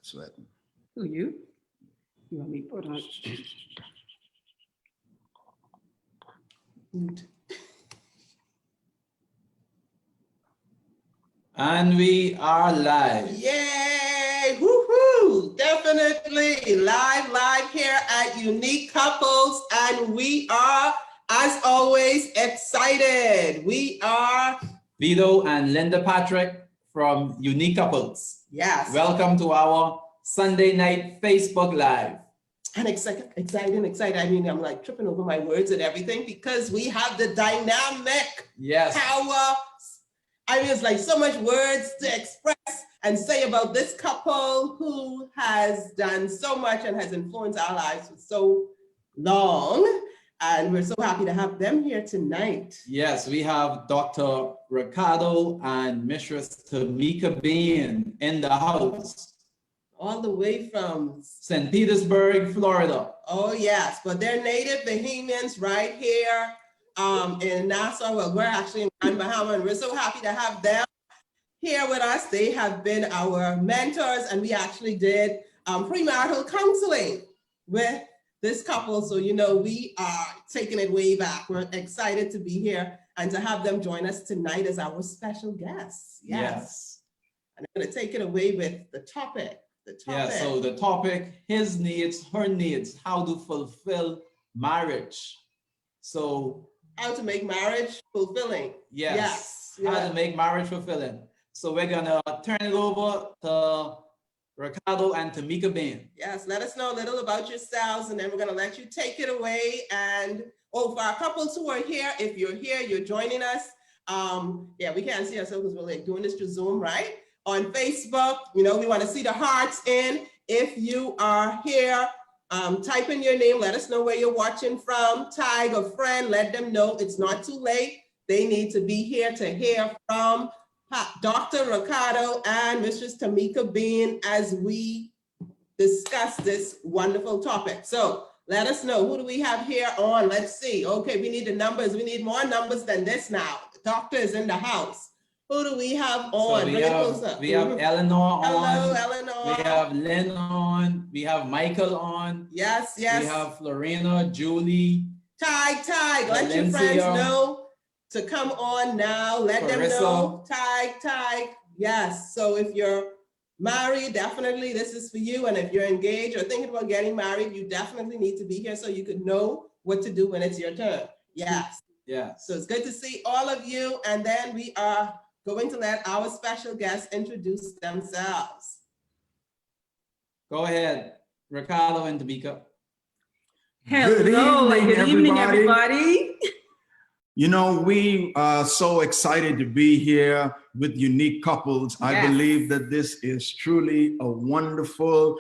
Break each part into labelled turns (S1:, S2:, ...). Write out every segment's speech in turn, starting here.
S1: Sweating.
S2: Who, you? You want me to put on?
S3: And we are live.
S4: Yay! Woohoo! Definitely live here at Unique Couples, and we are, as always, excited. We are
S3: Vito and Linda Patrick from Unique Couples.
S4: yes,
S3: Welcome to our Sunday night Facebook Live.
S4: and exciting. I mean, I'm like tripping over my words and everything because we have the dynamic
S3: Yes.
S4: power. I mean, it's like so much words to express and say about this couple who has done so much and has influenced our lives for so long. And we're so happy to have them here tonight.
S3: Yes, we have Dr. Ricardo and Mistress Tameka Bain in the house.
S4: All the way from
S3: St. Petersburg, Florida.
S4: Oh yes, but they're native Bahamians right here in Nassau. Well, we're actually in Grand Bahama, and we're so happy to have them here with us. They have been our mentors, and we actually did premarital counseling with this couple. So, you know, we are taking it way back. We're excited to be here and to have them join us tonight as our special guests. Yes. And I'm going to take it away with the topic.
S3: Yeah, so the topic, his needs, her needs, how to fulfill marriage. So
S4: how to make marriage fulfilling.
S3: Yes. How to make marriage fulfilling. So we're gonna turn it over to Ricardo and Tameka Bain.
S4: Yes, let us know a little about yourselves, and then we're gonna let you take it away. And for our couples who are here, if you're here, you're joining us. Yeah, we can't see ourselves because we're like doing this through Zoom, right? On Facebook, you know, we want to see the hearts in. If you are here, type in your name, let us know where you're watching from, tag a friend, let them know it's not too late. They need to be here to hear from Dr. Ricardo and Mistress Tameka Bain as we discuss this wonderful topic. So let us know, who do we have here on? Let's see. Okay, we need the numbers. We need more numbers than this now. The doctor is in the house. Who do we have on?
S3: So we have Eleanor on.
S4: Hello, Eleanor.
S3: We have Lynn on. We have Michael on.
S4: Yes.
S3: We have Florina, Julie.
S4: Tag. Let
S3: Valencia,
S4: your friends know to come on now. Let them know. Tag. Yes. So if you're married, definitely this is for you. And if you're engaged or thinking about getting married, you definitely need to be here so you could know what to do when it's your turn. Yes.
S3: Yeah.
S4: So it's good to see all of you. And then we are going to let our special guests introduce themselves.
S3: Go ahead, Ricardo and Tameka.
S2: Hello, good evening, everybody.
S1: You know, we are so excited to be here with Unique Couples.
S2: Yes.
S1: I believe that this is truly a wonderful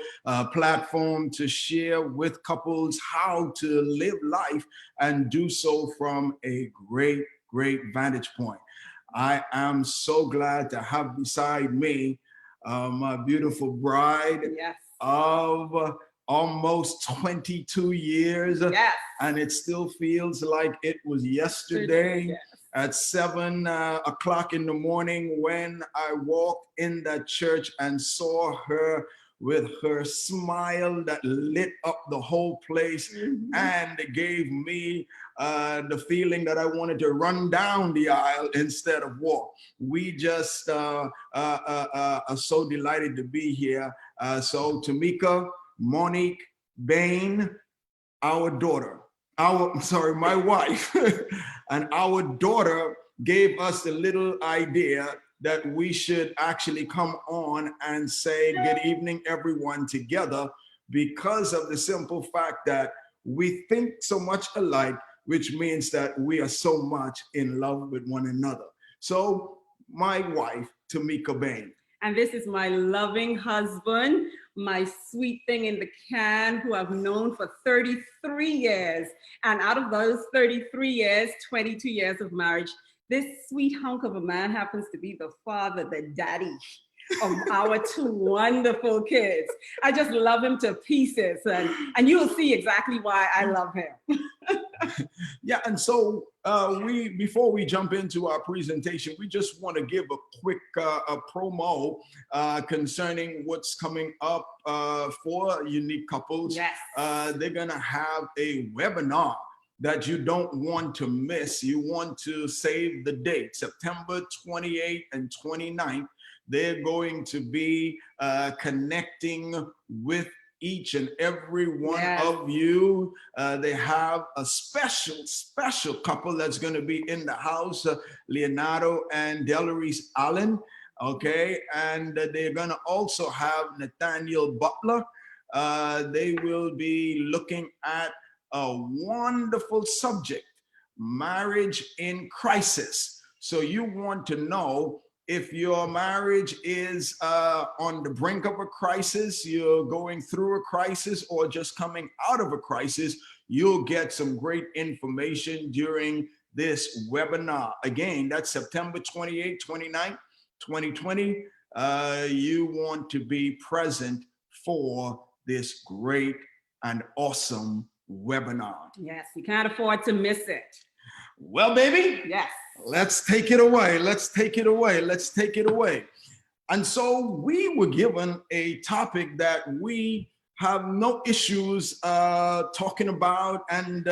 S1: platform to share with couples how to live life and do so from a great vantage point. I am so glad to have beside me my beautiful bride of almost 22 years.
S2: Yes.
S1: And it still feels like it was yesterday at 7 o'clock in the morning when I walked in that church and saw her with her smile that lit up the whole place and gave me the feeling that I wanted to run down the aisle instead of walk. We just are so delighted to be here. So Tameka, Monique, Bain, our daughter, my wife, and our daughter gave us a little idea that we should actually come on and say good evening everyone together, because of the simple fact that we think so much alike, which means that we are so much in love with one another. So my wife, Tameka Bain.
S2: And this is my loving husband, my sweet thing in the can, who I've known for 33 years. And out of those 33 years, 22 years of marriage, this sweet hunk of a man happens to be the father, the daddy of our two wonderful kids. I just love him to pieces, and you will see exactly why I love him.
S1: Yeah, and so Before we jump into our presentation, we just want to give a quick a promo concerning what's coming up for unique couples.
S2: Yes.
S1: They're gonna have a webinar that you don't want to miss. You want to save the date, September 28th and 29th. They're going to be connecting with each and every one
S2: Yes.
S1: of you. They have a special couple that's going to be in the house, Leonardo and Delarice Allen. Okay, and they're going to also have Nathaniel Butler. They will be looking at a wonderful subject, marriage in crisis. So you want to know if your marriage is on the brink of a crisis, you're going through a crisis, or just coming out of a crisis, you'll get some great information during this webinar. Again, that's September 28th, 29th, 2020. You want to be present for this great and awesome webinar.
S2: Yes, you can't afford to miss it.
S1: Well, baby.
S2: Yes.
S1: Let's take it away. Let's take it away. Let's take it away. And so we were given a topic that we have no issues talking about and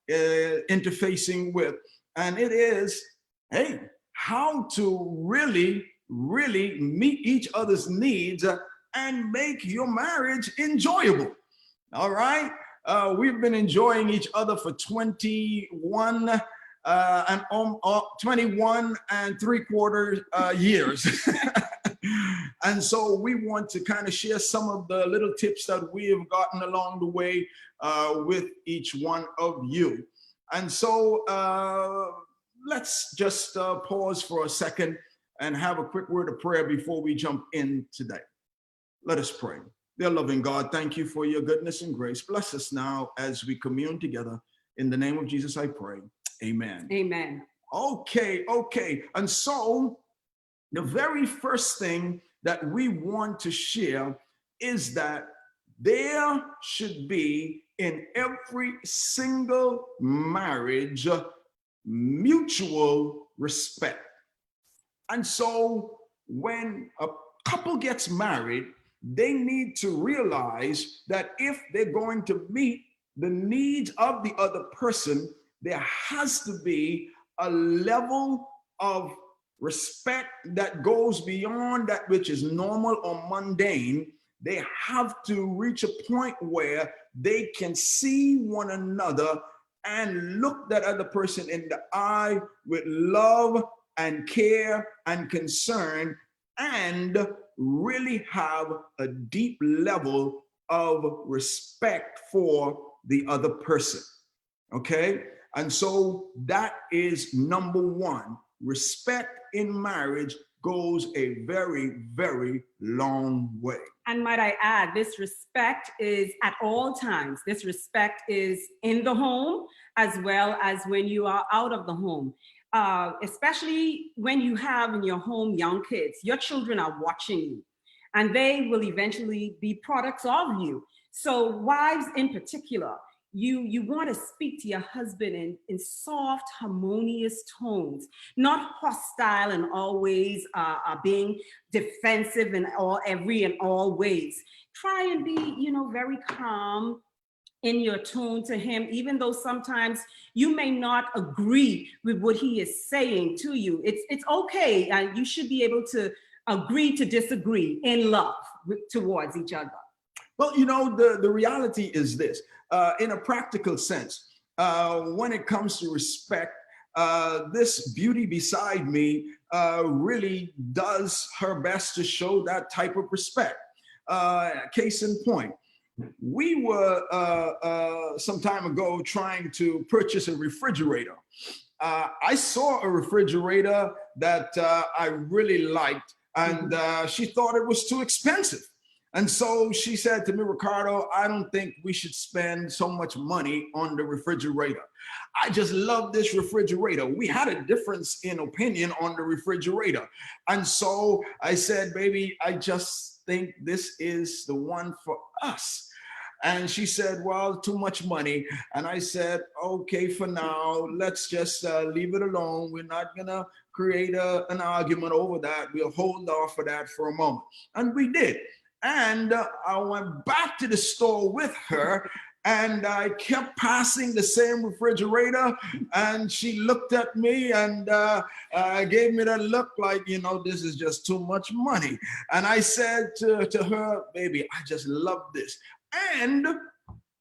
S1: interfacing with. And it is, hey, how to really meet each other's needs and make your marriage enjoyable. All right. We've been enjoying each other for 21 and 3/4 years. And so we want to kind of share some of the little tips that we have gotten along the way with each one of you. And so let's just pause for a second and have a quick word of prayer before we jump in today. Let us pray. Dear loving God, thank you for your goodness and grace. Bless us now as we commune together. In the name of Jesus, I pray. Amen.
S2: Amen.
S1: Okay. And so the very first thing that we want to share is that there should be in every single marriage mutual respect. And so when a couple gets married, they need to realize that if they're going to meet the needs of the other person, there has to be a level of respect that goes beyond that which is normal or mundane. They have to reach a point where they can see one another and look that other person in the eye with love and care and concern, and really have a deep level of respect for the other person. Okay? And so that is number one. Respect in marriage goes a very, very long way.
S2: And might I add, this respect is at all times. This respect is in the home as well as when you are out of the home. Especially when you have in your home young kids, your children are watching you and they will eventually be products of you. So wives in particular, you want to speak to your husband in soft, harmonious tones, not hostile and always being defensive in every and all ways. Try and be, very calm in your tone to him, even though sometimes you may not agree with what he is saying to you. It's okay. You should be able to agree to disagree in love towards each other.
S1: Well, the reality is this, in a practical sense, when it comes to respect, this beauty beside me really does her best to show that type of respect. Case in point, we were some time ago trying to purchase a refrigerator. I saw a refrigerator that I really liked, and she thought it was too expensive. And so she said to me, Ricardo, I don't think we should spend so much money on the refrigerator. I just love this refrigerator. We had a difference in opinion on the refrigerator. And so I said, baby, I just think this is the one for us. And she said, well, too much money. And I said, okay, for now, let's just leave it alone. We're not going to create an argument over that. We'll hold off for that for a moment. And we did. And I went back to the store with her, and I kept passing the same refrigerator, and she looked at me and gave me that look like, you know, this is just too much money. And I said to her, baby, I just love this. And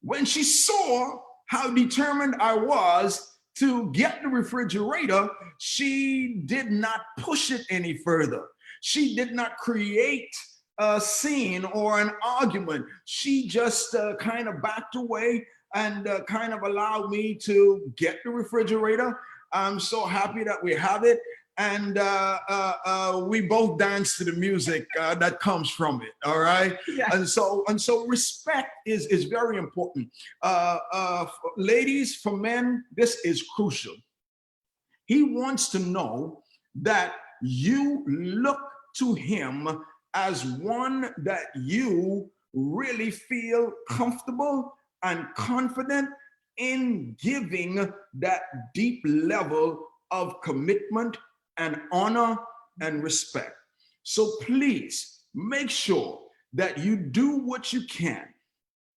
S1: when she saw how determined I was to get the refrigerator, she did not push it any further. She did not create a scene or an argument. She just kind of backed away and kind of allowed me to get the refrigerator. I'm so happy that we have it. And we both dance to the music that comes from it. All right. Yeah. And so respect is very important. Ladies, for men, this is crucial. He wants to know that you look to him as one that you really feel comfortable and confident in giving that deep level of commitment and honor and respect. So please make sure that you do what you can.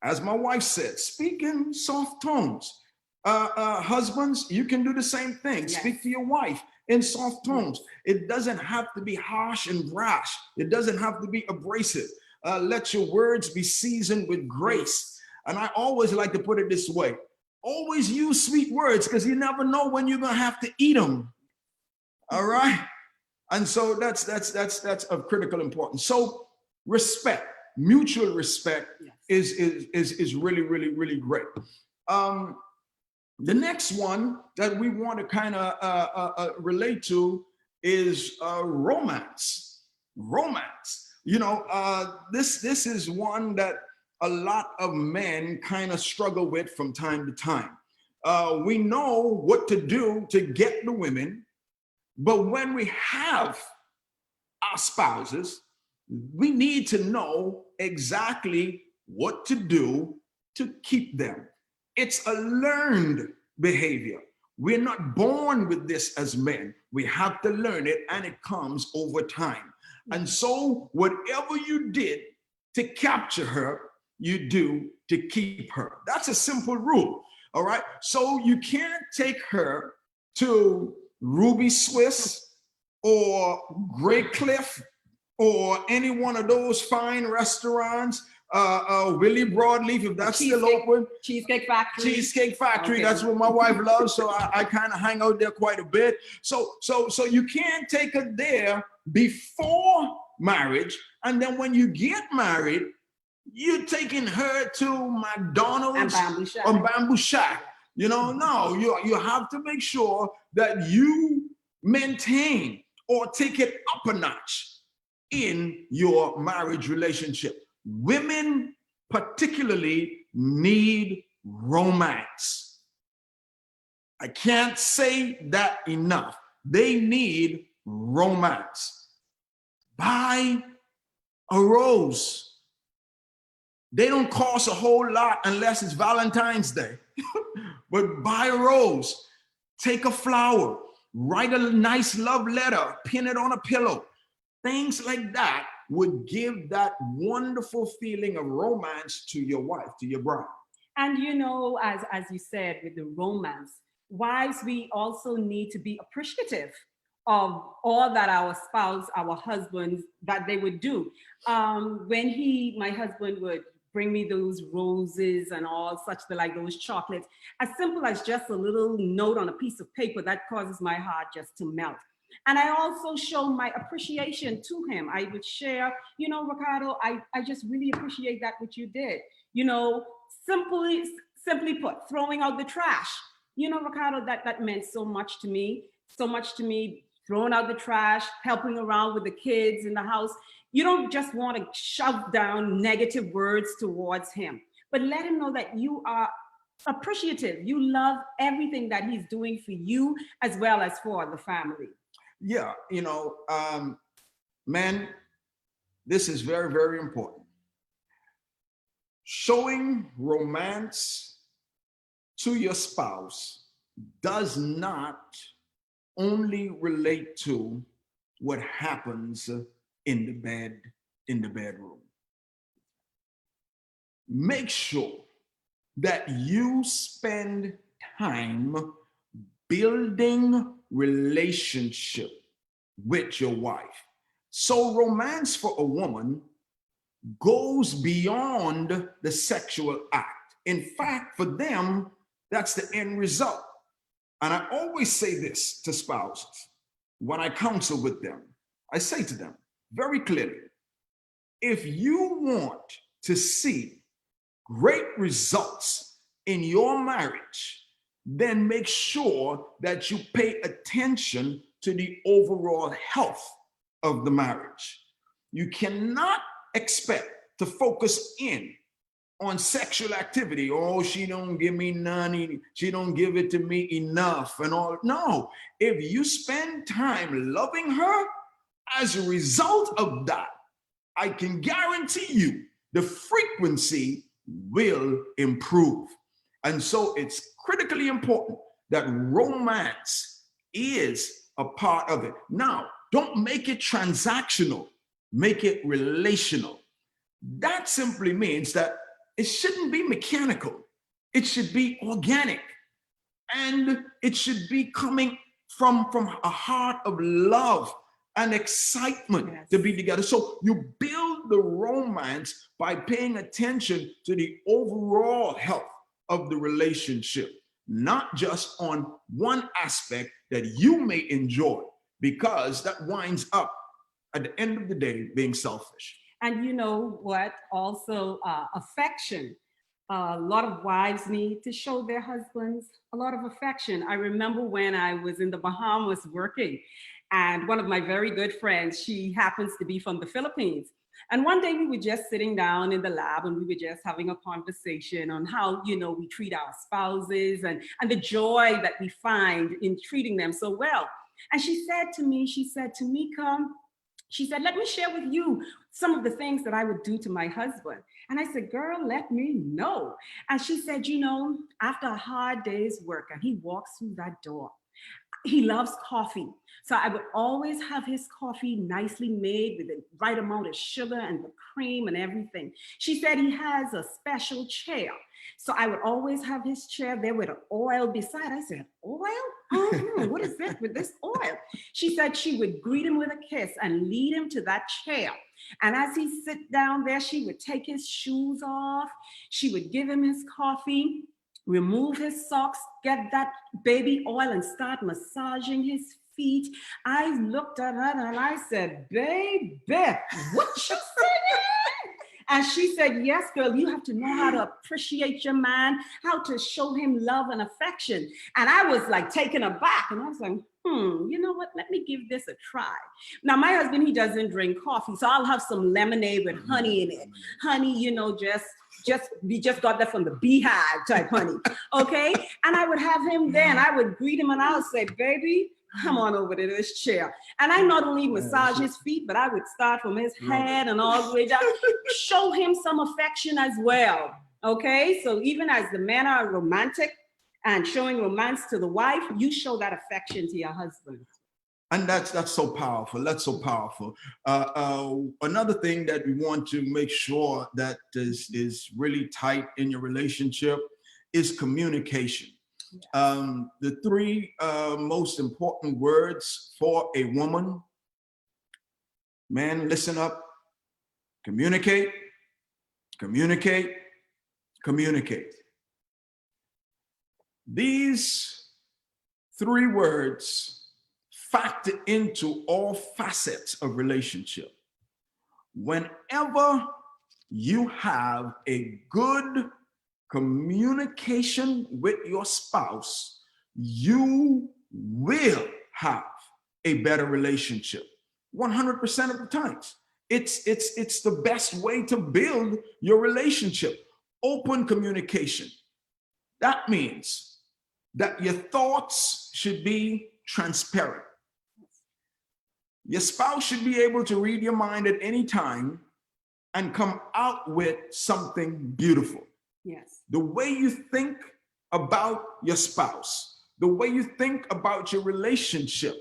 S1: As my wife said, speak in soft tones. Husbands, you can do the same thing. Yes. Speak to your wife in soft tones. It doesn't have to be harsh and brash. It doesn't have to be abrasive. Let your words be seasoned with grace. And I always like to put it this way. Always use sweet words, because you never know when you're going to have to eat them. All right. And so that's of critical importance. So respect, mutual respect, yes, is really, really, really great. The next one that we want to kind of relate to is romance. Romance. You know, this is one that a lot of men kind of struggle with from time to time. We know what to do to get the women, but when we have our spouses, we need to know exactly what to do to keep them. It's a learned behavior. We're not born with this as men. We have to learn it, and it comes over time. And so whatever you did to capture her, you do to keep her. That's a simple rule. All right. So you can't take her to Ruby Swiss or Great Cliff or any one of those fine restaurants, Willie Broadleaf, if that's still open.
S2: Cheesecake Factory.
S1: Cheesecake Factory, okay. That's what my wife loves, so I kind of hang out there quite a bit. So you can't take her there before marriage, and then when you get married, you're taking her to McDonald's or Bamboo Shack. You know, no, you have to make sure that you maintain or take it up a notch in your marriage relationship. Women particularly need romance. I can't say that enough. They need romance. Buy a rose. They don't cost a whole lot unless it's Valentine's Day. But buy a rose, take a flower, write a nice love letter, pin it on a pillow. Things like that would give that wonderful feeling of romance to your wife, to your bride.
S2: And you know, as you said, with the romance, wives, we also need to be appreciative of all that our spouse, our husbands, that they would do. When my husband would bring me those roses and all such, like those chocolates, as simple as just a little note on a piece of paper, that causes my heart just to melt. And I also show my appreciation to him. I would share, you know, Ricardo, I just really appreciate that what you did. You know, simply put, throwing out the trash. You know, Ricardo, that meant so much to me, throwing out the trash, helping around with the kids in the house. You don't just want to shove down negative words towards him, but let him know that you are appreciative. You love everything that he's doing for you as well as for the family.
S1: Yeah, you know, men, this is very, very important. Showing romance to your spouse does not only relate to what happens in the bedroom. Make sure that you spend time building relationship with your wife. So romance for a woman goes beyond the sexual act. In fact, for them, that's the end result. And I always say this to spouses when I counsel with them. I say to them very clearly, if you want to see great results in your marriage, then make sure that you pay attention to the overall health of the marriage. You cannot expect to focus in on sexual activity. Oh, she don't give me none, she don't give it to me enough and all. No, if you spend time loving her, as a result of that, I can guarantee you the frequency will improve. And so it's critically important that romance is a part of it. Now, don't make it transactional, make it relational. That simply means that it shouldn't be mechanical. It should be organic. And it should be coming from a heart of love and excitement to be together. So you build the romance by paying attention to the overall health of the relationship, not just on one aspect that you may enjoy, because that winds up at the end of the day being selfish.
S2: And you know what? Also, affection. A lot of wives need to show their husbands a lot of affection. I remember when I was in the Bahamas working, and one of my very good friends, she happens to be from the Philippines. And one day we were just sitting down in the lab and we were just having a conversation on how, you know, we treat our spouses and the joy that we find in treating them so well. And she said to me, she said, Tameka, she said, let me share with you some of the things that I would do to my husband. And I said, girl, let me know. And she said, you know, after a hard day's work and he walks through that door, he loves coffee. So I would always have his coffee nicely made with the right amount of sugar and the cream and everything. She said he has a special chair. So I would always have his chair there with an oil beside. I said, oil? What is this with this oil? She said she would greet him with a kiss and lead him to that chair. And as he sit down there, she would take his shoes off. She would give him his coffee, remove his socks, get that baby oil and start massaging his feet. I looked at her and I said, baby, what you saying? And she said, yes, girl, you have to know how to appreciate your man, how to show him love and affection. And I was like taken aback and I was like, you know what, let me give this a try. Now, my husband, he doesn't drink coffee, so I'll have some lemonade with honey in it. Honey, you know, we just got that from the beehive type honey, okay? And I would have him then, I would greet him and I would say, baby, come on over to this chair. And I not only massage his feet, but I would start from his head and all the way down, show him some affection as well, okay? So even as the men are romantic and showing romance to the wife, you show that affection to your husband.
S1: And that's so powerful. That's so powerful. Another thing that we want to make sure that is really tight in your relationship is communication. The three most important words for a woman: man, listen up, communicate, communicate, communicate. These three words factor into all facets of relationship. Whenever you have a good communication with your spouse, you will have a better relationship 100% of the times. It's the best way to build your relationship. Open communication. That means that your thoughts should be transparent. Your spouse should be able to read your mind at any time and come out with something beautiful.
S2: Yes.
S1: The way you think about your spouse, the way you think about your relationship,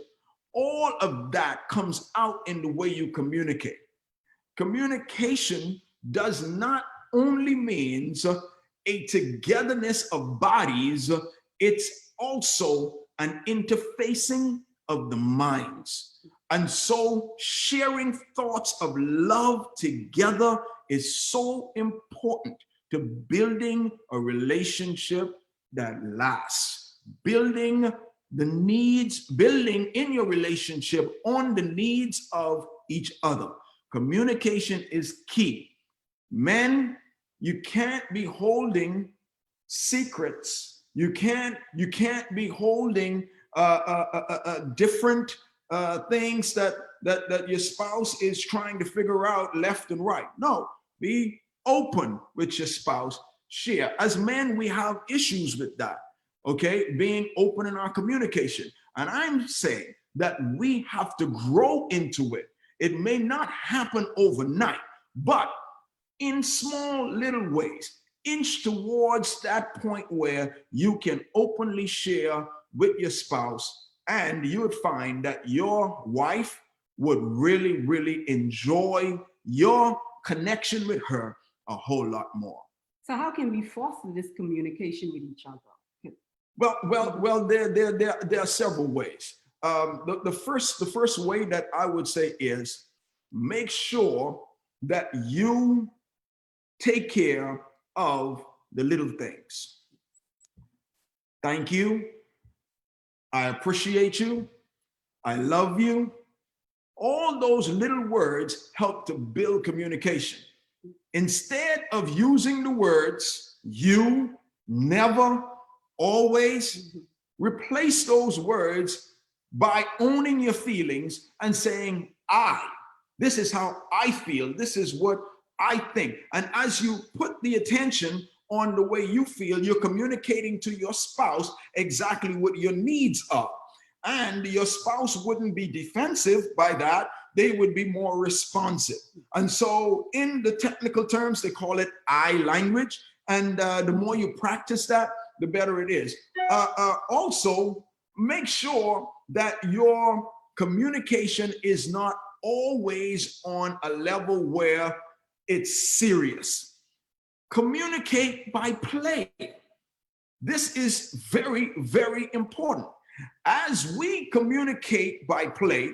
S1: all of that comes out in the way you communicate. Communication does not only means a togetherness of bodies, it's also an interfacing of the minds. And so sharing thoughts of love together is so important to building a relationship that lasts. Building in your relationship on the needs of each other. Communication is key. Men, you can't be holding secrets. You can't be holding different things that your spouse is trying to figure out left and right. No, be open with your spouse. Share. As men, we have issues with that. Okay, being open in our communication. And I'm saying that we have to grow into it. It may not happen overnight, but in small little ways, inch towards that point where you can openly share with your spouse, and you would find that your wife would really, really enjoy your connection with her a whole lot more.
S2: So how can we foster this communication with each other?
S1: Well, there are several ways. The first way that I would say is make sure that you take care of the little things. Thank you. I appreciate you. I love you. All those little words help to build communication. Instead of using the words you, never, always, replace those words by owning your feelings and saying, this is how I feel. This is what I think. And as you put the attention on the way you feel, you're communicating to your spouse exactly what your needs are. And your spouse wouldn't be defensive by that. They would be more responsive. And so in the technical terms, they call it I language. And the more you practice that, the better it is. Also, make sure that your communication is not always on a level where it's serious. Communicate by play. This is very, very important. As we communicate by play,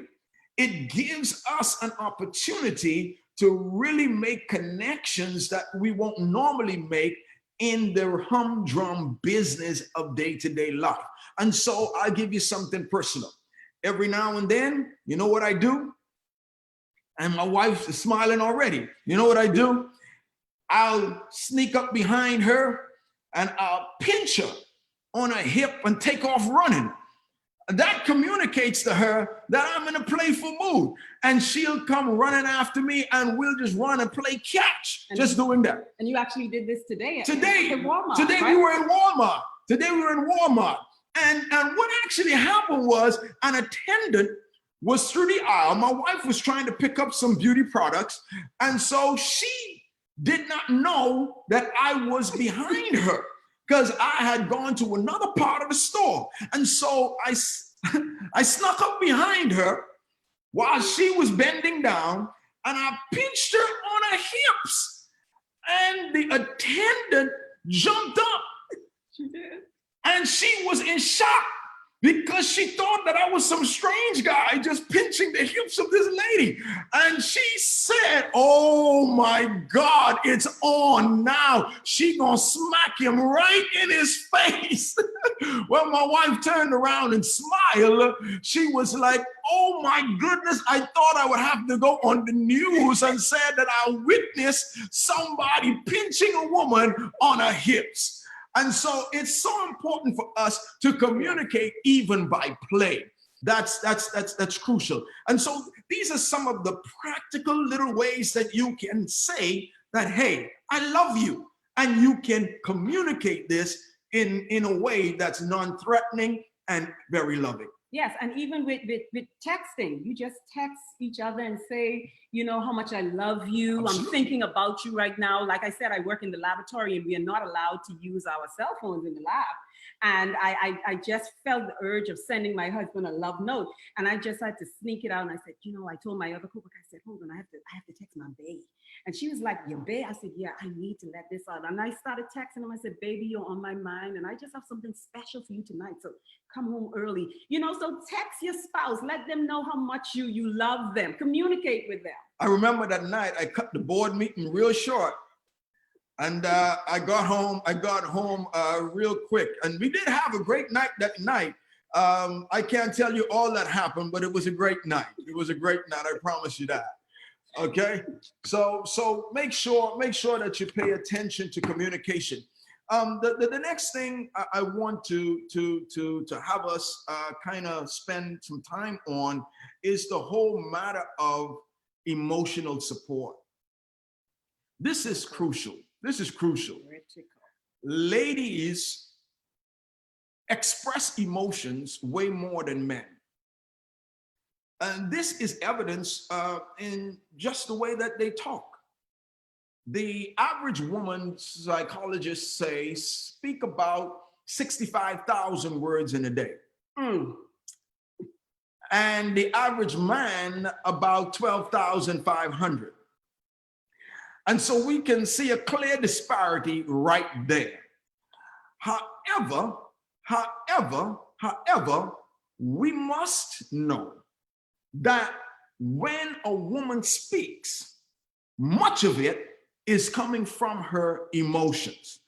S1: it gives us an opportunity to really make connections that we won't normally make in the humdrum business of day-to-day life. And so I'll give you something personal. Every now and then, you know what I do? And my wife is smiling already. You know what I do? I'll sneak up behind her and I'll pinch her on her hip and take off running. That communicates to her that I'm in a playful mood, and she'll come running after me and we'll just run and play catch, just doing that.
S2: And you actually did this today at
S1: Walmart. Today
S2: right?
S1: we were in Walmart. And what actually happened was an attendant was through the aisle. My wife was trying to pick up some beauty products, and so she did not know that I was behind her, because I had gone to another part of the store. And so I snuck up behind her while she was bending down, and I pinched her on her hips. And the attendant jumped up.
S2: She did.
S1: And she was in shock because she thought that I was some strange guy just pinching the hips of this lady. And she said, oh my God, it's on now. She gonna smack him right in his face. Well, my wife turned around and smiled. She was like, oh my goodness, I thought I would have to go on the news and said that I witnessed somebody pinching a woman on her hips. And so it's so important for us to communicate even by play. That's crucial. And so these are some of the practical little ways that you can say that, hey, I love you. And you can communicate this in a way that's non-threatening and very loving.
S2: Yes, and even with texting, you just text each other and say, you know, how much I love you.
S1: Absolutely.
S2: I'm thinking about you right now. Like I said, I work in the laboratory and we are not allowed to use our cell phones in the lab. And I just felt the urge of sending my husband a love note. And I just had to sneak it out. And I said, you know, I told my other coworker, I said, hold on, I have to text my bae. And she was like, your bae? I said, yeah, I need to let this out. And I started texting him. I said, baby, you're on my mind. And I just have something special for you tonight. So come home early. You know, so text your spouse. Let them know how much you love them. Communicate with them.
S1: I remember that night I cut the board meeting real short. And I got home real quick. And we did have a great night that night. I can't tell you all that happened, but it was a great night. It was a great night. I promise you that. Okay. So make sure that you pay attention to communication. The next thing I want to have us kind of spend some time on is the whole matter of emotional support. This is crucial. This is crucial. Ladies express emotions way more than men. And this is evidence in just the way that they talk. The average woman, psychologists say, speak about 65,000 words in a day. And the average man about 12,500. And so we can see a clear disparity right there. However, we must know that when a woman speaks, much of it is coming from her emotions.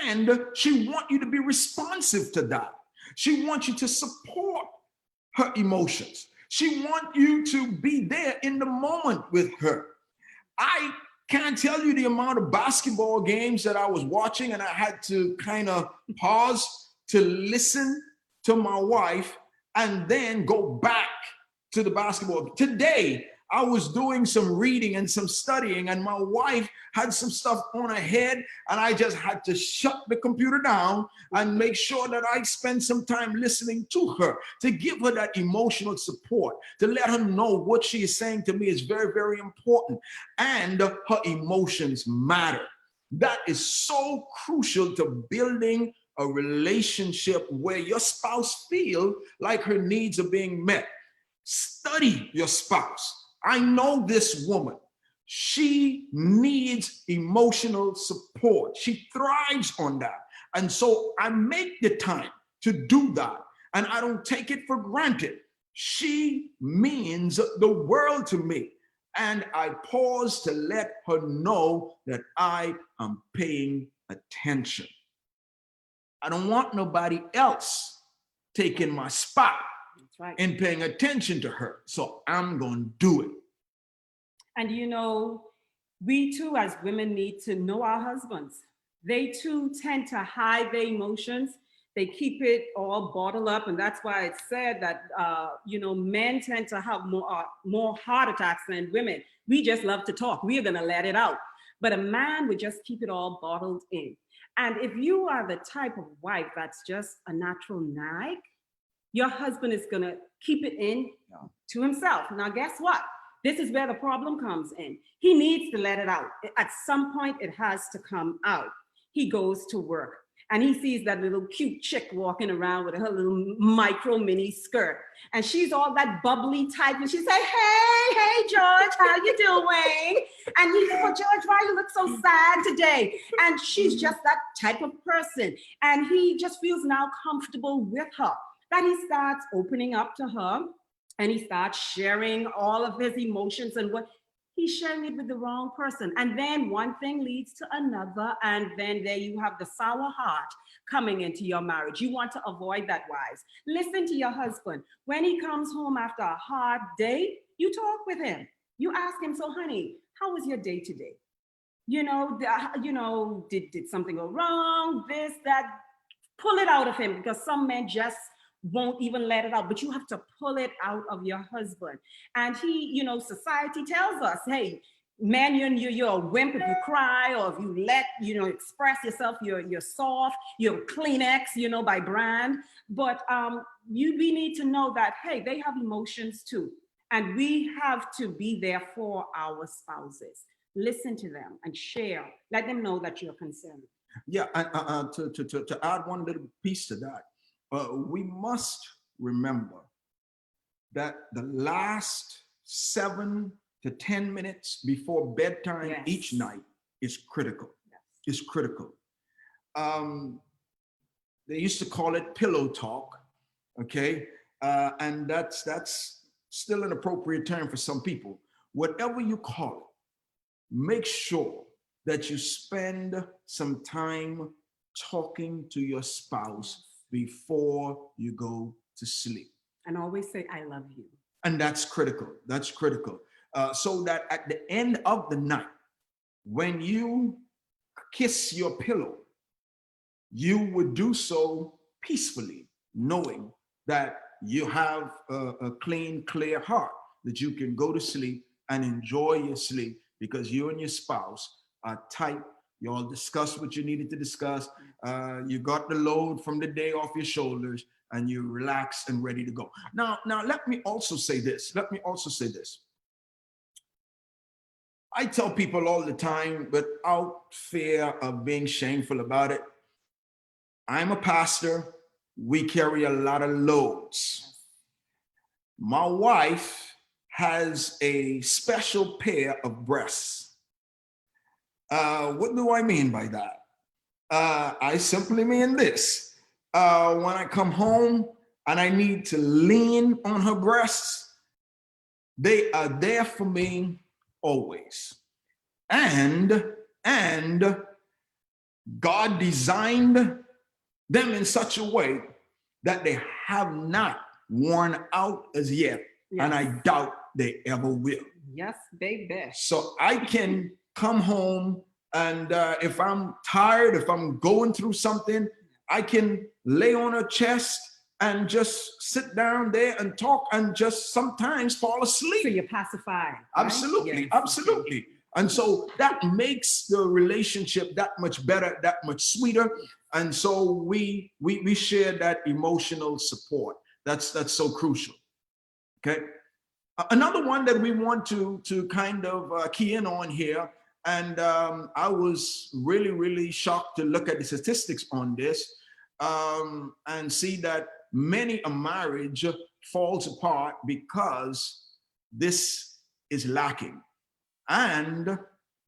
S1: And she wants you to be responsive to that. She wants you to support her emotions. She wants you to be there in the moment with her. I can't tell you the amount of basketball games that I was watching and I had to kind of pause to listen to my wife and then go back to the basketball. Today, I was doing some reading and some studying and my wife had some stuff on her head and I just had to shut the computer down and make sure that I spend some time listening to her, to give her that emotional support, to let her know what she is saying to me is very, very important. And her emotions matter. That is so crucial to building a relationship where your spouse feels like her needs are being met. Study your spouse. I know this woman. She needs emotional support. She thrives on that. And so I make the time to do that. And I don't take it for granted. She means the world to me. And I pause to let her know that I am paying attention. I don't want nobody else taking my spot. Right. And paying attention to her. So I'm going to do it.
S2: And you know, we too as women need to know our husbands. They too tend to hide their emotions. They keep it all bottled up. And that's why it's said that, you know, men tend to have more heart attacks than women. We just love to talk. We are going to let it out. But a man would just keep it all bottled in. And if you are the type of wife that's just a natural nag, your husband is going to keep it in to himself. Now, guess what? This is where the problem comes in. He needs to let it out. At some point, it has to come out. He goes to work and he sees that little cute chick walking around with her little micro mini skirt. And she's all that bubbly type. And she said, hey, George, how you doing? And he said, well, George, why you look so sad today? And she's just that type of person. And he just feels now comfortable with her. That he starts opening up to her and he starts sharing all of his emotions and what he's sharing it with the wrong person. And then one thing leads to another. And then there you have the sour heart coming into your marriage. You want to avoid that, wives. Listen to your husband. When he comes home after a hard day, you talk with him. You ask him, so honey, how was your day today? You know, did something go wrong? This, that, pull it out of him because some men just won't even let it out, but you have to pull it out of your husband. And he, you know, society tells us, hey, man, you're a wimp if you cry or if you let, you know, express yourself, you're soft, you're Kleenex, you know, by brand. But we need to know that, hey, they have emotions too. And we have to be there for our spouses. Listen to them and share. Let them know that you're concerned.
S1: Yeah, to add one little piece to that, we must remember that the last 7 to 10 minutes before bedtime
S2: Yes.
S1: each night is critical.
S2: Yes.
S1: Is critical. They used to call it pillow talk, okay? And that's still an appropriate term for some people. Whatever you call it, make sure that you spend some time talking to your spouse before you go to sleep.
S2: And always say, I love you.
S1: And that's critical. That's critical. So that at the end of the night, when you kiss your pillow, you would do so peacefully, knowing that you have a clean, clear heart, that you can go to sleep and enjoy your sleep because you and your spouse are tight. You all discussed what you needed to discuss. You got the load from the day off your shoulders and you're relaxed and ready to go. Now, let me also say this. I tell people all the time, without fear of being shameful about it, I'm a pastor. We carry a lot of loads. My wife has a special pair of breasts. What do I mean by that? I simply mean this. When I come home and I need to lean on her breasts, they are there for me always. And God designed them in such a way that they have not worn out as yet.
S2: Yes.
S1: And I doubt they ever will.
S2: Yes, baby.
S1: So I can come home and if I'm tired, if I'm going through something, I can lay on her chest and just sit down there and talk and just sometimes fall asleep.
S2: So you're pacified. Right?
S1: Absolutely,
S2: Yes.
S1: absolutely. And so that makes the relationship that much better, that much sweeter. And so we share that emotional support. That's so crucial. Okay. Another one that we want to kind of key in on here, and I was really shocked to look at the statistics on this and see that many a marriage falls apart because this is lacking. And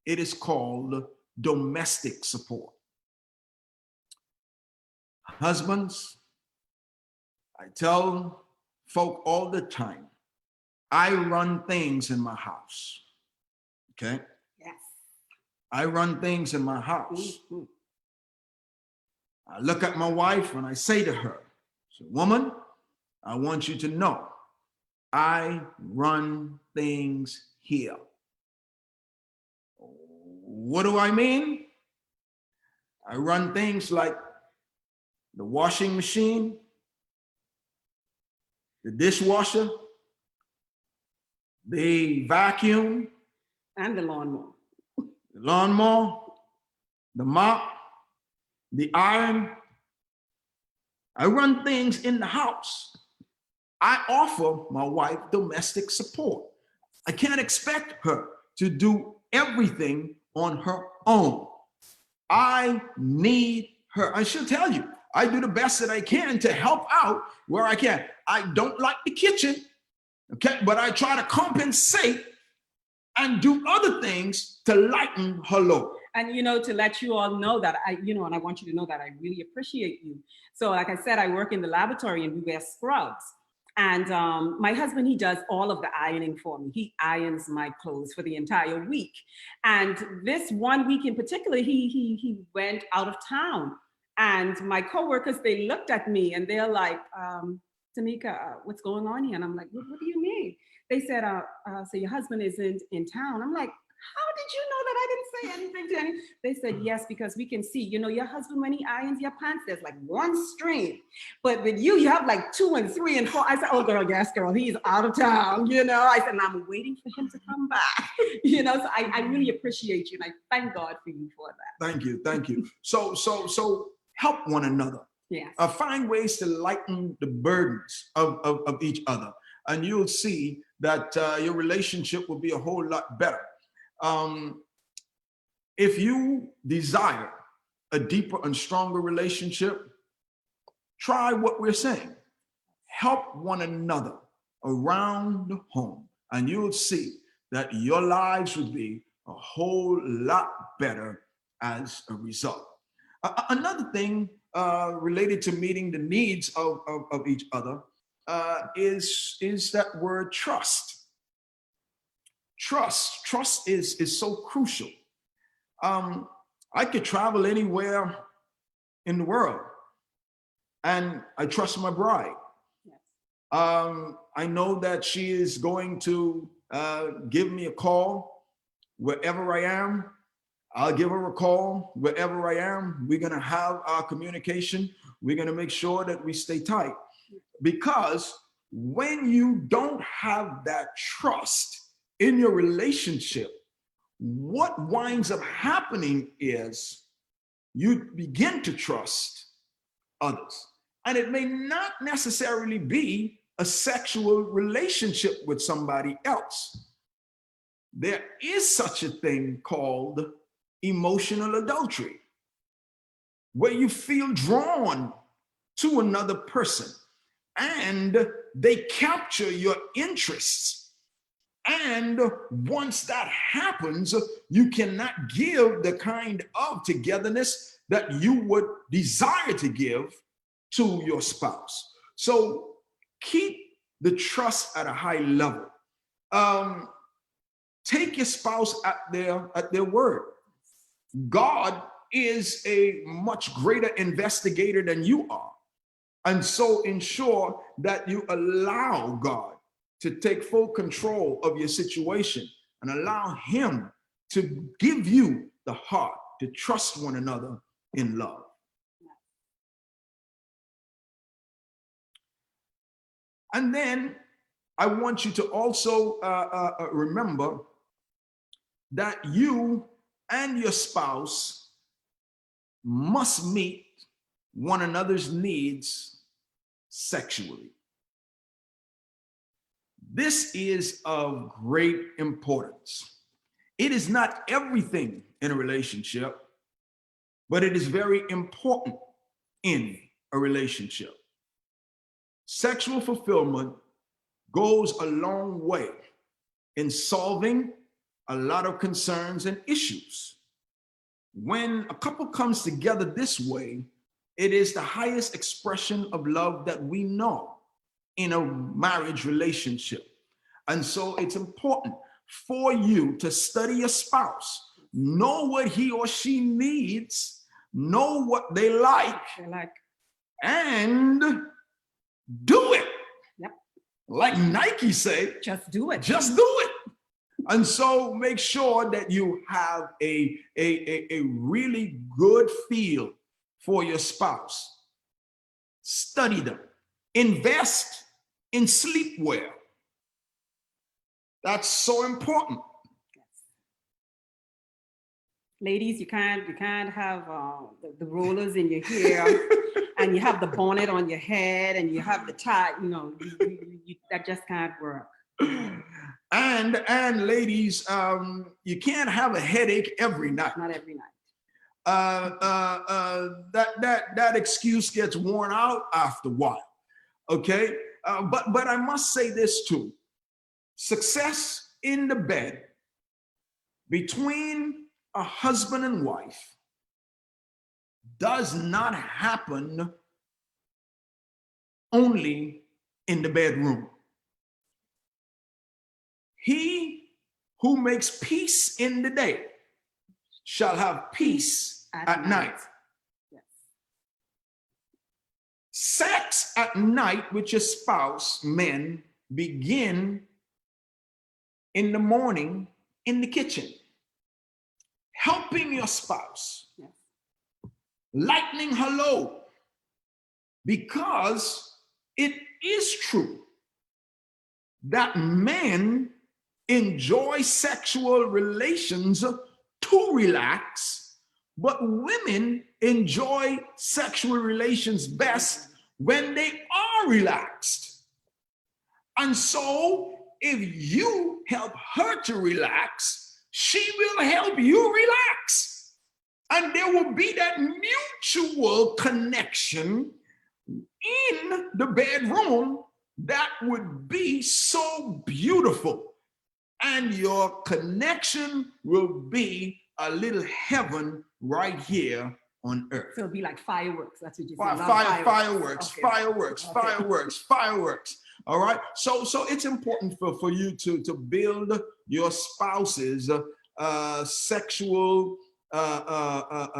S1: it is called domestic support. Husbands, I tell folk all the time, I run things in my house. Okay?
S2: Yes.
S1: I run things in my house.
S2: Mm-hmm.
S1: I look at my wife and I say to her, so, woman, I want you to know I run things here. What do I mean? I run things like the washing machine, the dishwasher, the vacuum,
S2: And the lawnmower.
S1: the lawnmower, the mop, the iron. I run things in the house. I offer my wife domestic support. I can't expect her to do everything on her own. I need her. I should tell you, I do the best that I can to help out where I can. I don't like the kitchen, okay, but I try to compensate and do other things to lighten her load.
S2: And, to let you all know that and I want you to know that I really appreciate you. So like I said, I work in the laboratory and we wear scrubs. And my husband, he does all of the ironing for me. He irons my clothes for the entire week. And this one week in particular, he went out of town. And my coworkers, they looked at me and they're like, Tameka, what's going on here? And I'm like, what do you mean? They said, so your husband isn't in town. I'm like, how did you know that I didn't say anything to any? They said, yes, because we can see, your husband, when he irons your pants, there's like one string. But with you have like 2 and 3 and 4. I said, oh, girl, yes, girl, he's out of town. I said, and I'm waiting for him to come back. So I really appreciate you. And I thank God for you for that.
S1: Thank you. So help one another.
S2: Yes.
S1: Find ways to lighten the burdens of each other. And you'll see that your relationship will be a whole lot better. If you desire a deeper and stronger relationship, try what we're saying. Help one another around the home, and you'll see that your lives will be a whole lot better as a result. Another thing related to meeting the needs of each other is that word trust. Trust is so crucial. I could travel anywhere in the world, and I trust my bride.
S2: Yes.
S1: I know that she is going to give me a call wherever I am. I'll give her a call wherever I am. We're going to have our communication. We're going to make sure that we stay tight, because when you don't have that trust in your relationship, what winds up happening is you begin to trust others. And it may not necessarily be a sexual relationship with somebody else. There is such a thing called emotional adultery, where you feel drawn to another person and they capture your interests. And once that happens, you cannot give the kind of togetherness that you would desire to give to your spouse. So keep the trust at a high level. Take your spouse at their word. God is a much greater investigator than you are. And so ensure that you allow God to take full control of your situation and allow him to give you the heart to trust one another in love. And then I want you to also remember that you and your spouse must meet one another's needs sexually. This is of great importance. It is not everything in a relationship, but it is very important in a relationship. Sexual fulfillment goes a long way in solving a lot of concerns and issues. When a couple comes together this way, it is the highest expression of love that we know in a marriage relationship. And so it's important for you to study your spouse, know what he or she needs, know what they like, and do it.
S2: Yep.
S1: Like Nike say,
S2: just do it.
S1: Just do it. And so make sure that you have a really good feel for your spouse. Study them. Invest in sleepwear. That's so important.
S2: Ladies, you can't have the rollers in your hair and you have the bonnet on your head and you have the tie, that just can't work.
S1: And ladies, you can't have a headache every night.
S2: Not every night.
S1: That excuse gets worn out after a while. Okay, but I must say this too: success in the bed between a husband and wife does not happen only in the bedroom. He who makes peace in the day shall have peace at night.
S2: Yes.
S1: Sex at night with your spouse, men, begin in the morning in the kitchen, helping your spouse,
S2: yes,
S1: lightening her load, because it is true that men enjoy sexual relations to relax, But women enjoy sexual relations best when they are relaxed. And so if you help her to relax, she will help you relax. And there will be that mutual connection in the bedroom that would be so beautiful. And your connection will be a little heaven right here on earth.
S2: So it'll be like fireworks. That's what you
S1: Fireworks,
S2: Okay.
S1: fireworks,
S2: Okay.
S1: fireworks, fireworks. All right. So it's important for you to build your spouse's sexual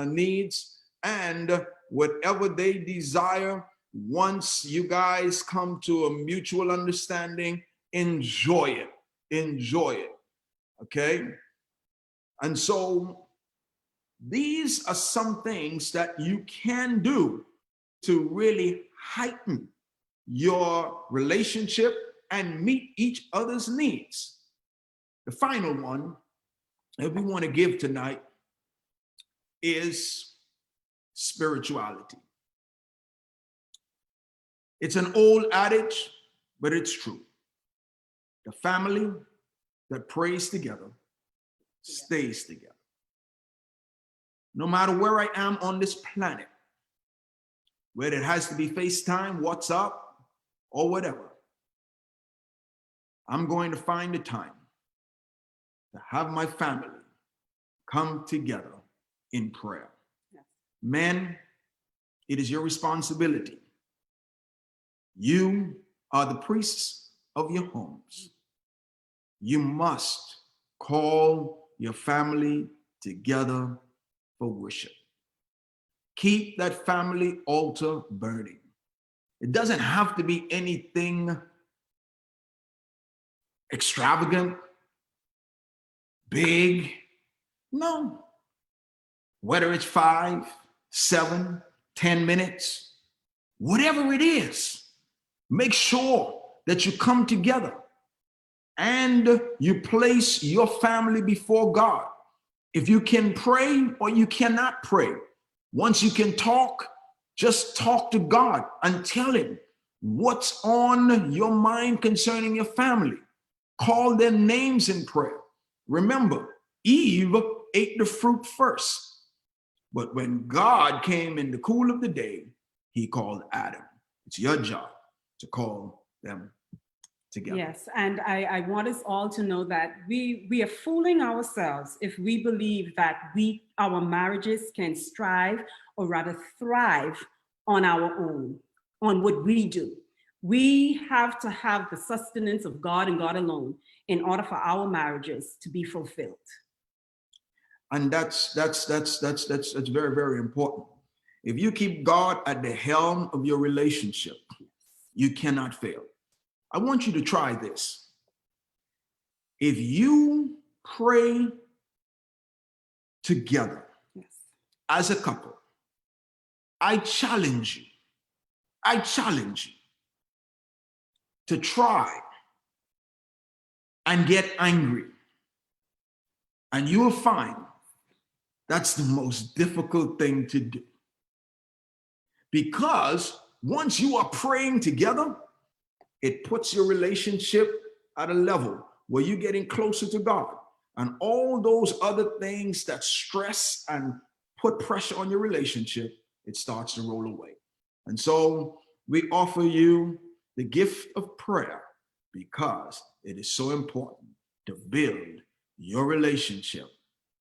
S1: needs, and whatever they desire. Once you guys come to a mutual understanding, enjoy it. Enjoy it. Okay. And so these are some things that you can do to really heighten your relationship and meet each other's needs. The final one that we want to give tonight is spirituality. It's an old adage, but it's true. The family that prays together stays together. No matter where I am on this planet, whether it has to be FaceTime, WhatsApp, or whatever, I'm going to find the time to have my family come together in prayer. Yes. Men, it is your responsibility. You are the priests of your homes. You must call your family together for worship. Keep that family altar burning. It doesn't have to be anything extravagant, big. No. Whether it's 5, 7, 10 minutes, whatever it is, make sure that you come together and you place your family before God. If you can pray or you cannot pray, once you can talk, just talk to God and tell him what's on your mind concerning your family. Call their names in prayer. Remember, Eve ate the fruit first, but when God came in the cool of the day, he called Adam. It's your job to call them together.
S2: Yes, and I want us all to know that we are fooling ourselves if we believe that our marriages can strive or rather thrive on our own, on what we do. We have to have the sustenance of God and God alone in order for our marriages to be fulfilled.
S1: And that's very, very important. If you keep God at the helm of your relationship, you cannot fail. I want you to try this. If you pray together as a couple, I challenge you to try and get angry. And you will find that's the most difficult thing to do. Because once you are praying together, it puts your relationship at a level where you're getting closer to God. And all those other things that stress and put pressure on your relationship, it starts to roll away. And so we offer you the gift of prayer because it is so important to build your relationship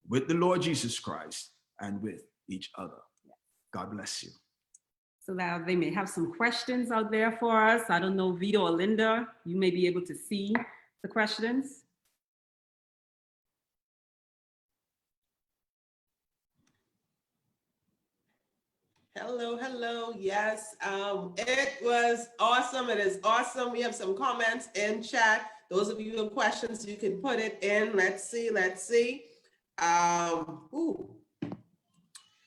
S1: with the Lord Jesus Christ and with each other. God bless you.
S2: So that they may have some questions out there for us. I don't know, Vito or Linda, you may be able to see the questions.
S4: Hello, hello. Yes, it was awesome. It is awesome. We have some comments in chat. Those of you who have questions, you can put it in. Let's see.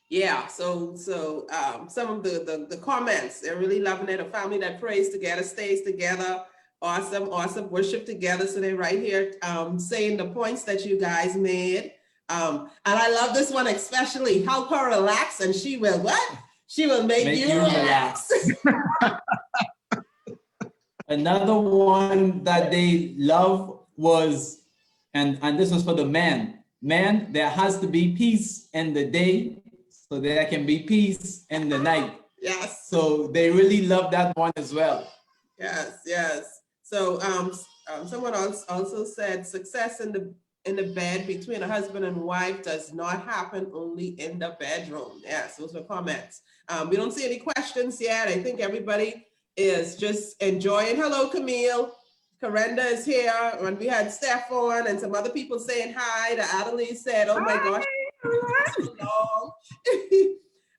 S4: Yeah, so some of the comments, they're really loving it. A family that prays together, stays together. Awesome, awesome. Worship together. So they're right here saying the points that you guys made. And I love this one especially. Help her relax, and she will what? She will make you relax.
S3: Another one that they love was, and this was for the men. Men, there has to be peace in the day, so there can be peace in the night.
S4: Yes.
S3: So they really love that one as well.
S4: Yes, yes. So someone else also said success in the bed between a husband and wife does not happen only in the bedroom. Yes, those were comments. We don't see any questions yet. I think everybody is just enjoying. Hello, Camille. Karenda is here. And we had Stefan and some other people saying hi. The Adelie said, oh my gosh, so long.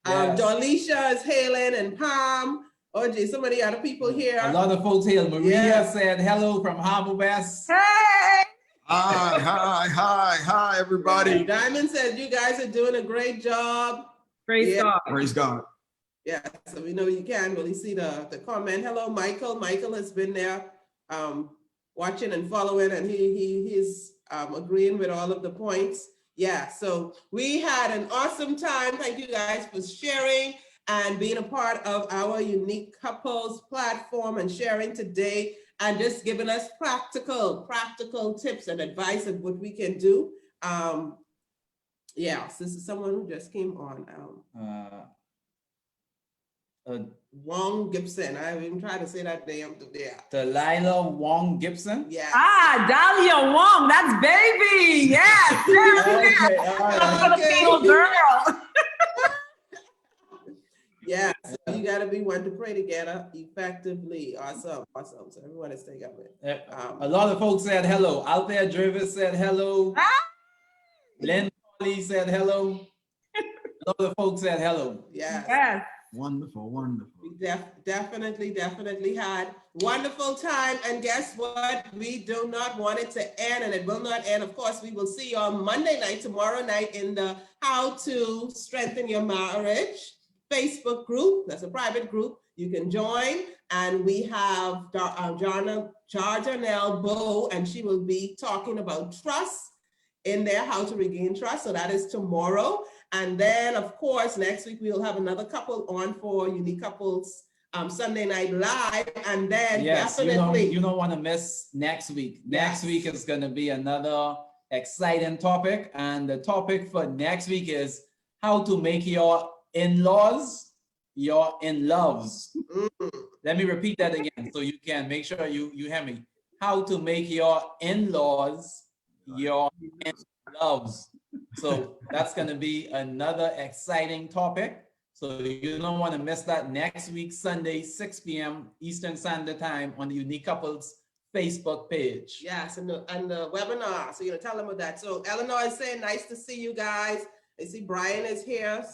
S3: Yes.
S4: Darlisha is hailing, and Pam. Oh gee, so many other people here.
S3: A lot of folks here. Maria said hello from Harbor West.
S2: Hey!
S1: Hi, everybody.
S4: Diamond said you guys are doing a great job.
S2: Praise God.
S1: Praise God.
S4: Yeah, so we know you can really see the comment. Hello, Michael. Michael has been there watching and following, and he's agreeing with all of the points. Yeah, so we had an awesome time. Thank you guys for sharing and being a part of our Unique Couples platform and sharing today and just giving us practical tips and advice of what we can do. Yeah, so this is someone who just came on. Wong Gibson. I even tried to say that name today.
S3: Delilah Wong Gibson.
S4: Yeah.
S2: Dahlia Wong, that's baby. Yes.
S3: Okay, all right.
S2: Filipino girl.
S4: Yeah, so you got to be one to pray together effectively. Awesome. So everyone is together.
S3: A lot of folks said hello. Althea Drivis said hello. Lynn Polly said hello. A lot of folks said hello.
S4: Yes.
S1: Wonderful.
S4: We definitely had wonderful time. And guess what? We do not want it to end, and it will not end. Of course, we will see you on Monday night, tomorrow night, in the How to Strengthen Your Marriage Facebook group. That's a private group. You can join. And we have Jarjanelle Bow, and she will be talking about trust in there, how to regain trust. So that is tomorrow. And then, of course, next week we will have another couple on for Unique Couples Sunday Night Live. And then definitely
S3: you don't want to miss next week. Next week is going to be another exciting topic. And the topic for next week is how to make your in-laws your in-loves. Let me repeat that again so you can make sure you hear me. How to make your in-laws your in-loves. So that's going to be another exciting topic. So you don't want to miss that next week, Sunday, 6 p.m. Eastern Standard Time on the Unique Couples Facebook page.
S4: Yes, and the webinar. So tell them about that. So Eleanor is saying, nice to see you guys. I see Brian is here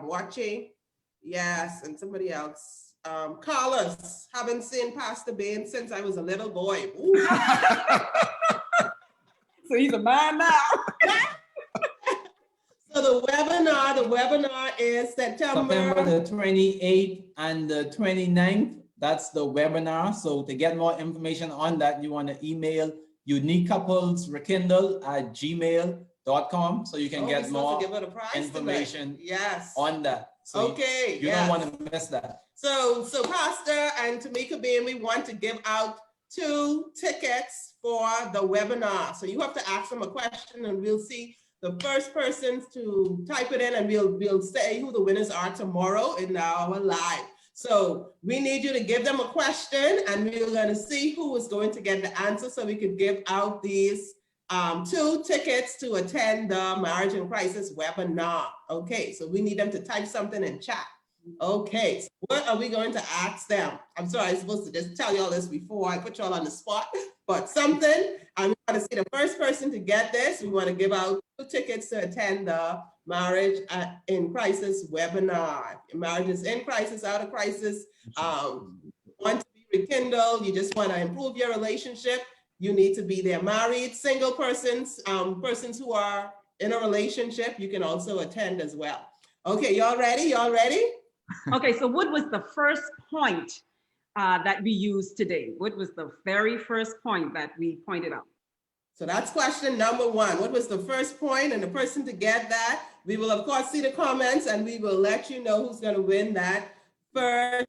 S4: watching. Yes, and somebody else. Carlos, haven't seen Pastor Bain since I was a little boy.
S2: So he's a man now.
S4: So the webinar is September
S3: the 28th and the 29th. That's the webinar. So to get more information on that, you want to email uniquecouplesrekindle@gmail.com so you can get more information on that. So you don't want to miss that.
S4: So Pastor and Tameka Bain, we want to give out 2 tickets for the webinar. So you have to ask them a question, and we'll see the first persons to type it in, and we'll say who the winners are tomorrow in our live. So we need you to give them a question, and we're going to see who is going to get the answer so we could give out these 2 tickets to attend the Marriage in Crisis webinar. Okay, so we need them to type something in chat. Okay, so what are we going to ask them? I'm sorry, I'm supposed to just tell you all this before I put you all on the spot, but something. I'm going to see the first person to get this. We want to give out 2 tickets to attend the Marriage in Crisis webinar. Your marriage is in crisis, out of crisis. Want to be rekindled. You just want to improve your relationship. You need to be there. Married, single persons, persons who are in a relationship, you can also attend as well. Okay, y'all ready?
S2: Okay, so what was the first point that we used today? What was the very first point that we pointed out?
S4: So that's question number one. What was the first point? And the person to get that, we will of course see the comments and we will let you know who's going to win that first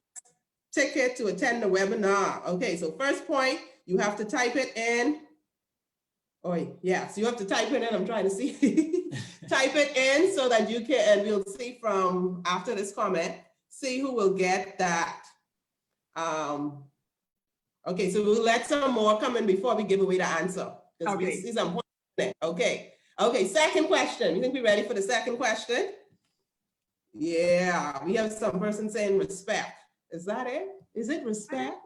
S4: ticket to attend the webinar. Okay, so first point, you have to type it in. Oh, yeah, so you have to type it in. I'm trying to see. Type it in so that you can, and we'll see from after this comment, see who will get that. Okay, so we'll let some more come in before we give away the answer.
S2: Okay.
S4: We see some points. Okay. Okay, second question. You think we're ready for the second question? Yeah, we have some person saying respect. Is that it? Is it respect?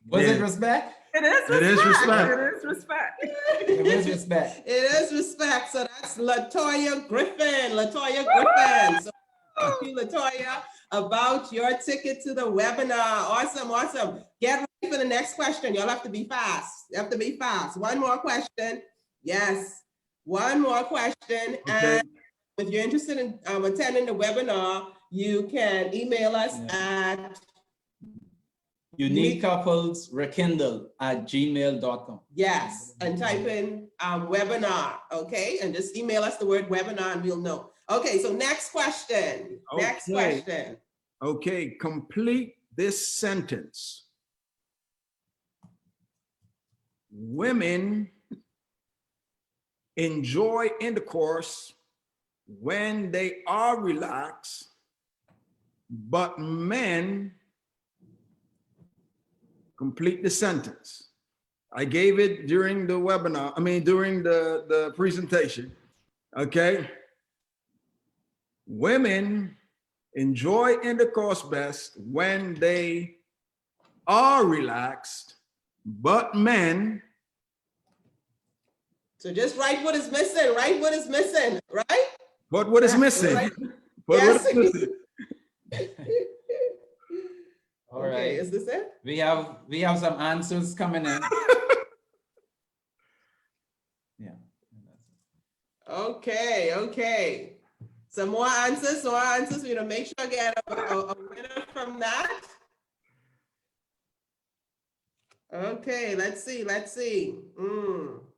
S3: Was
S1: Yeah.
S3: it respect?
S2: It is respect.
S1: It is respect.
S2: It is respect.
S3: It is respect.
S4: It is respect. So that's Latoya Griffin. Latoya Griffin. So thank you, Latoya, about your ticket to the webinar. Awesome, awesome. Get ready for the next question. You'll have to be fast. You have to be fast. One more question. Yes, one more question.
S1: Okay.
S4: And if you're interested in attending the webinar, you can email us at
S3: uniquecouplesrekindle@gmail.com.
S4: yes, and type in webinar, okay? And just email us the word webinar and we'll know. Okay, so next question. Next
S1: Okay.
S4: question.
S1: Okay, complete this sentence. Women enjoy intercourse when they are relaxed, but men complete the sentence. I gave it during the webinar, during the presentation, okay? Women enjoy intercourse best when they are relaxed, but men.
S4: So just write what is missing, write what is missing, right?
S1: But what is missing?
S4: Right.
S1: But
S4: Yes.
S1: what is missing?
S3: All
S4: Okay,
S3: right.
S4: is this it?
S3: We have some answers coming in. Yeah.
S4: Okay, okay. Some more answers, more answers. We're gonna make sure I get a winner from that. Okay, let's see, let's see.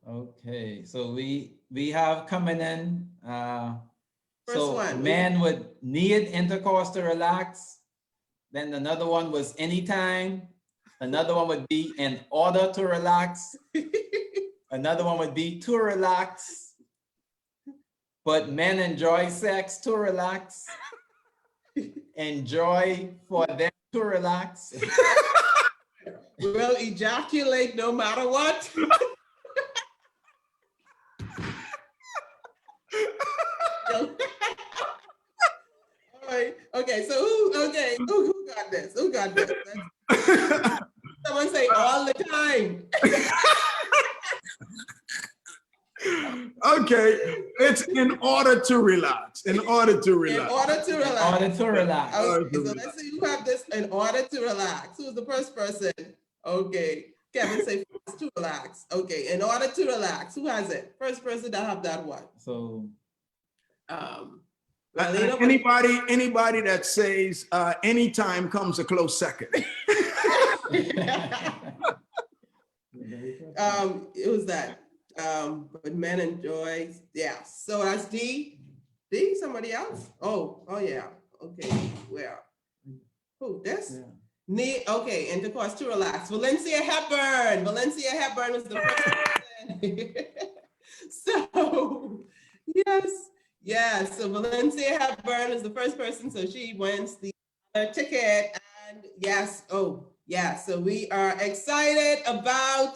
S3: Okay, so we have coming in.
S4: First
S3: So
S4: one.
S3: men would need intercourse to relax. Then another one was anytime. Another one would be in order to relax. Another one would be to relax. But men enjoy sex to relax. Enjoy for them to relax.
S4: Will ejaculate no matter what. All right. Okay, so who got this? Who got this? Someone say all the time.
S1: Okay, it's in order to relax. In order to
S4: In
S1: relax.
S4: order to
S3: In
S4: relax.
S3: order to relax.
S4: Okay, so let's see who have this in order to relax. Who's the first person? Okay, Kevin say first to relax. Okay, in order to relax. Who has it? First person that have that one.
S3: So
S1: Anybody that says anytime comes a close second.
S4: It was that. But men enjoy, yeah. So that's D. D, somebody else? Oh yeah. Okay, where? Who, this?
S3: Yeah.
S4: Okay, intercourse to relax. Valencia Hepburn. Valencia Hepburn was the first person. So, yes. So Valencia Hepburn is the first person. So she wins the ticket. And yes, so we are excited about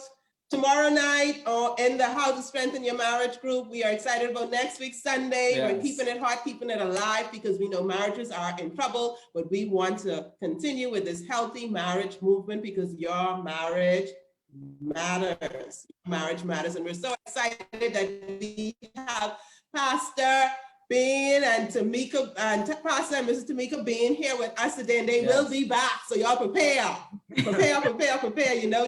S4: tomorrow night in the How to Strengthen Your Marriage group. We are excited about next week, Sunday.
S3: Yes.
S4: We're keeping it hot, keeping it alive because we know marriages are in trouble, but we want to continue with this healthy marriage movement because your marriage matters. Marriage matters. And we're so excited that we have Pastor Bain and Tameka, and Pastor and Mrs. Tameka being here with us today, and they will be back. So y'all prepare. You know,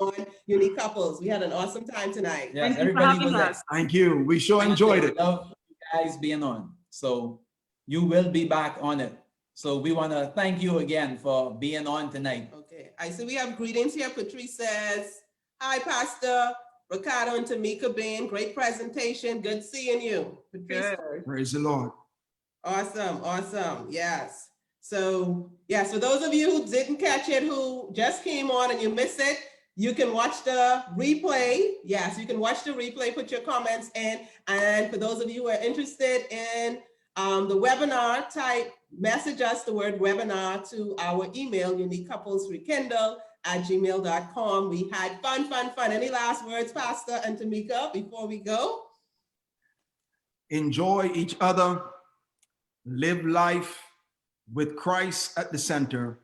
S4: on Unique Couples. We had an awesome time tonight.
S3: Yes,
S2: Thank you for
S3: everybody
S2: having
S3: was there.
S2: us.
S1: Thank you. We sure enjoyed it.
S3: Love you guys being on. So you will be back on it. So we want to thank you again for being on tonight.
S4: Okay, I see we have greetings here. Patrice says, Hi, Pastor Ricardo and Tameka Bain. Great presentation. Good seeing you. Patrice.
S2: Good.
S1: Praise the Lord.
S4: Awesome, awesome. Yes. So, yes, for those of you who didn't catch it, who just came on and you missed it, you can watch the replay. Yes, you can watch the replay, put your comments in. And for those of you who are interested in the webinar, message us the word webinar to our email, uniquecouplesrekindle@gmail.com. We had fun, fun, fun. Any last words, Pastor and Tameka, before we go?
S1: Enjoy each other. Live life with Christ at the center,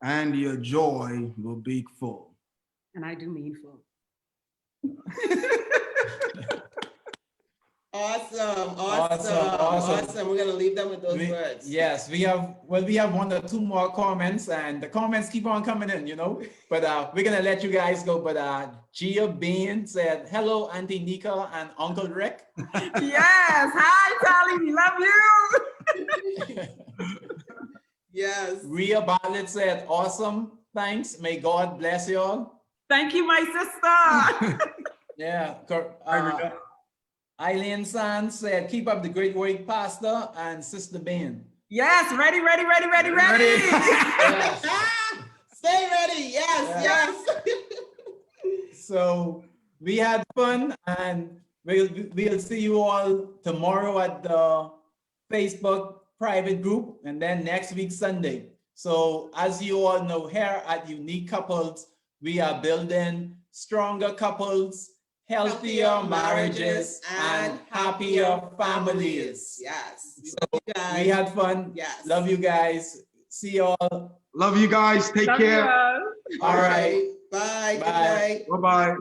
S1: and your joy will be full.
S2: And I do mean full.
S4: Awesome. We're gonna leave them with those words.
S3: Yes, we have 1 or 2 more comments, and the comments keep on coming in, But we're gonna let you guys go. But Gia Bain said, "Hello, Auntie Nika and Uncle Rick."
S2: Yes. Hi, Tally. We love you.
S4: Yes.
S3: Rhea Bartlett said, "Awesome, thanks. May God bless you all."
S2: Thank you, my sister.
S3: Yeah. Eileen Sands said, "Keep up the great work, Pastor and Sister Bain."
S2: Yes. Ready.
S3: Yes.
S4: Stay ready. Yes.
S3: So we had fun, and we'll see you all tomorrow at the Facebook private group, and then next week Sunday. So as you all know, here at Unique Couples, we are building stronger couples, healthier marriages, and happier families.
S4: Yes.
S3: So we had fun.
S4: Yes.
S3: Love you guys. See you all.
S1: Love you guys. Take
S2: Love
S1: care.
S2: you.
S3: All right.
S4: Bye. Good
S3: Bye.
S4: night.
S1: Bye-bye.